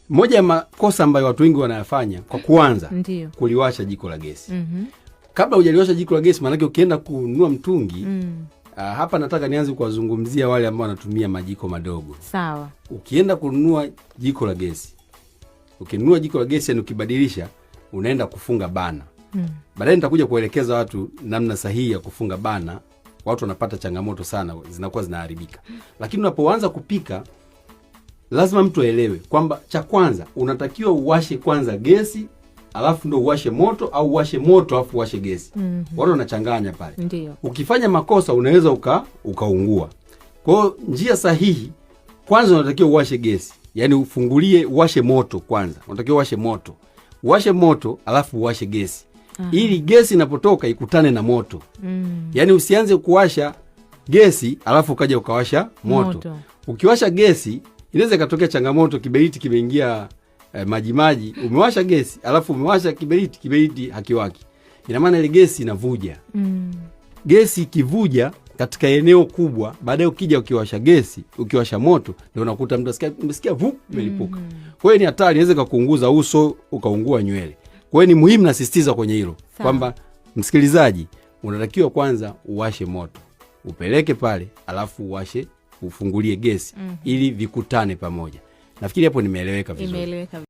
Moja ya makosa ambayo watu wengi wanayafanya kwa kuanza kuliwasha jiko la gesi. Kabla hujaliwasha jiko la gesi, maana ukienda kununua mtungi, hapa nataka nianze kuwazungumzia wale ambao wanatumia majiko madogo. Sawa. Ukienda kununua jiko la gesi, ukinunua jiko la gesi, yani ukibadilisha, unaenda kufunga bana. Baadaye nitakuja kuelekeza watu namna sahihi ya kufunga bana. Watu wanapata changamoto sana, zinakuwa zinaharibika. Lakini unapoanza kupika, lazima mtu aelewe kwamba cha kwanza unatakiwa uwashe kwanza gesi, alafu ndo uwashe moto, au uwashe moto alafu uwashe gesi. Watu wanachanganya pale. Ndiyo. Ukifanya makosa unaweza ukaungua. Kwa hiyo njia sahihi, kwanza unatakiwa uwashe gesi. Yaani ufungulie, uwashe moto kwanza. Unatakiwa uwashe moto. Uwashe moto alafu uwashe gesi. Ili gesi inapotoka ikutane na moto. Yaani usianze kuwasha gesi alafu ukaja ukawasha moto. Ukiwasha gesi inaweza ikatokea changamoto, kiberiti kimeingia maji. Umewasha gesi alafu umewasha kiberiti hakiwaki. Ina maana ile gesi inavuja. Gesi ikivuja katika eneo kubwa, baadaye ukija ukiwasha gesi, ukiwasha moto, ndio unakuta mtu umesikia vup imelipuka. Kwa hiyo ni hatari, inaweza kukuunguza uso, ukaungua nywele. Kwa hiyo ni muhimu, nasisitiza kwenye hilo kwamba msikilizaji, unatakiwa kwanza uwashe moto, upeleke pale, alafu ufungulie gesi ili vikutane pamoja. Nafikiri hapo nimeeleweka vizuri.